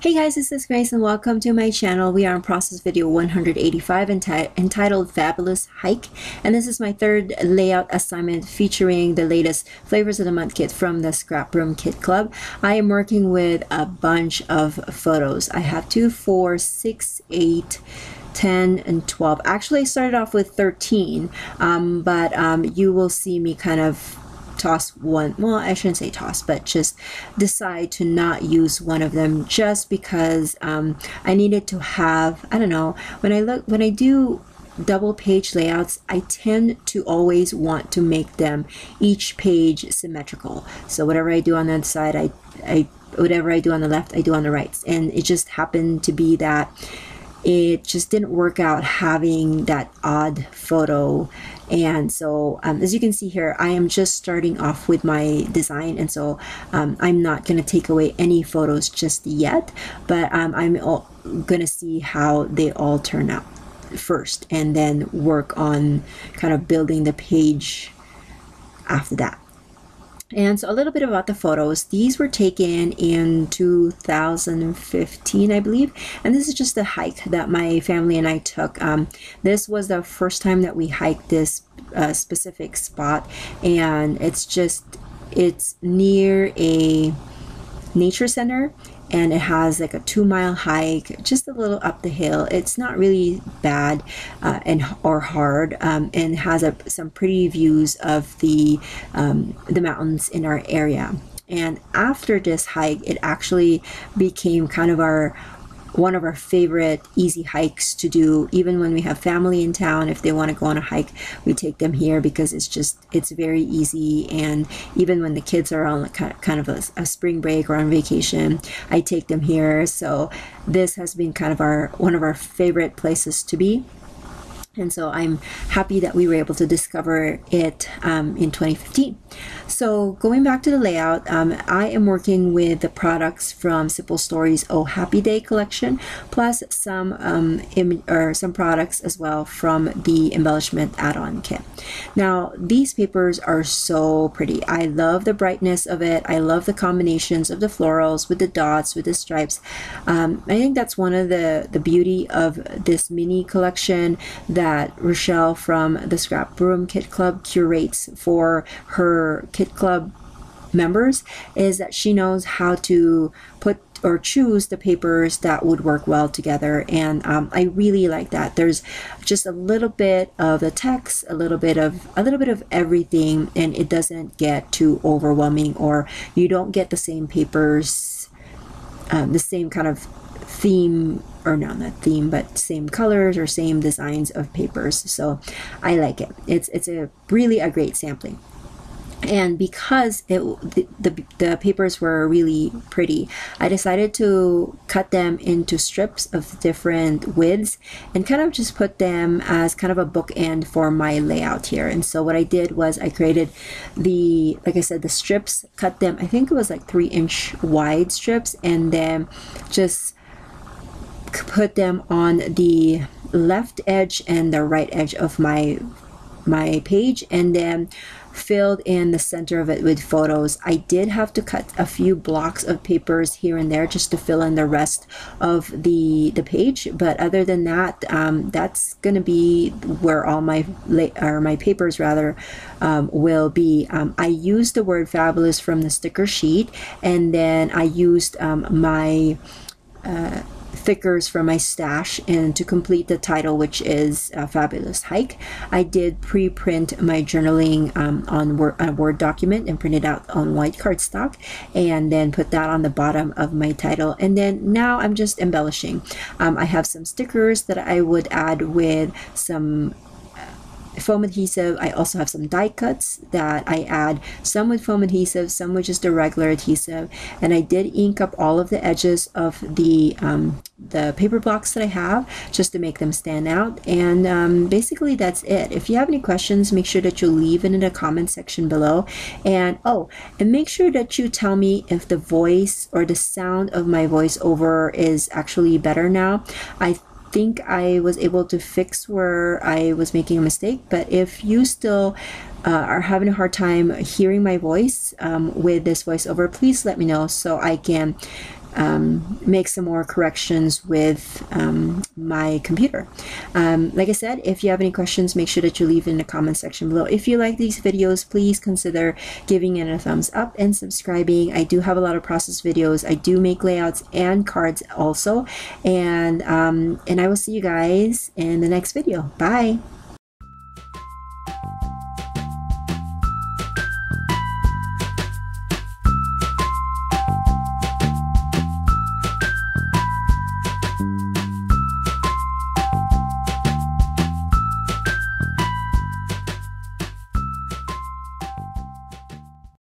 Hey guys, this is Grace and welcome to my channel. We are on process video 185 entitled Fabulous Hike, and this is my third layout assignment featuring the latest Flavors of the Month kit from the ScrapRoom Kit Club. I am working with a bunch of photos. I have 2, 4, 6, 8, 10 and 12. Actually, I started off with 13, but you will see me kind of toss one. Well, I shouldn't say toss, but just decide to not use one of them just because I needed to have, I don't know, when I do double page layouts, I tend to always want to make them each page symmetrical. So whatever I do on that side, whatever I do on the left, I do on the right. And it just happened to be that it just didn't work out having that odd photo. And so as you can see here, I am just starting off with my design, and so I'm not going to take away any photos just yet, but I'm going to see how they all turn out first and then work on kind of building the page after that. And so a little bit about the photos. These were taken in 2015, I believe. And this is just a hike that my family and I took. This was the first time that we hiked this specific spot. And it's near a nature center. And it has like a 2-mile hike, just a little up the hill. It's not really bad or hard, and has some pretty views of the mountains in our area. And after this hike, it actually became kind of one of our favorite easy hikes to do. Even when we have family in town, if they want to go on a hike, we take them here because it's very easy. And even when the kids are on kind of a spring break or on vacation, I take them here. So this has been kind of one of our favorite places to be. And so I'm happy that we were able to discover it in 2015. So going back to the layout, I am working with the products from Simple Stories Oh Happy Day collection, plus some products as well from the embellishment add-on kit. Now these papers are so pretty. I love the brightness of it. I love the combinations of the florals with the dots, with the stripes. I think that's one of the beauty of this mini collection that Rochelle from the ScrapRoom Kit Club curates for her Kit Club members, is that she knows how to put or choose the papers that would work well together. And I really like that. There's just a little bit of the text, a little bit of everything, and it doesn't get too overwhelming, or you don't get the same papers, the same kind of theme, or no, not theme, but same colors or same designs of papers. So I like it. It's really a great sampling. And because the papers were really pretty, I decided to cut them into strips of different widths and kind of just put them as kind of a bookend for my layout here. And so what I did was I created like I said, the strips, cut them, I think it was like 3-inch wide strips, and then just put them on the left edge and the right edge of my page, and then filled in the center of it with photos. I did have to cut a few blocks of papers here and there just to fill in the rest of the page, but other than that, that's gonna be where all my papers rather will be. I used the word fabulous from the sticker sheet, and then I used my thickers from my stash, and to complete the title, which is Fabulous Hike, I did pre-print my journaling on a Word document and print it out on white cardstock, and then put that on the bottom of my title. And then now I'm just embellishing. I have some stickers that I would add with some foam adhesive. I also have some die cuts that I add, some with foam adhesive, some with just a regular adhesive, and I did ink up all of the edges of the paper blocks that I have just to make them stand out. And basically that's it. If you have any questions, make sure that you leave it in the comment section below, and make sure that you tell me if the voice or the sound of my voiceover is actually better now. I think I was able to fix where I was making a mistake, but if you still are having a hard time hearing my voice with this voiceover, please let me know so I can make some more corrections with my computer. Like I said, if you have any questions, make sure that you leave in the comment section below. If you like these videos, please consider giving it a thumbs up and subscribing. I do have a lot of process videos. I do make layouts and cards also, and I will see you guys in the next video. Bye.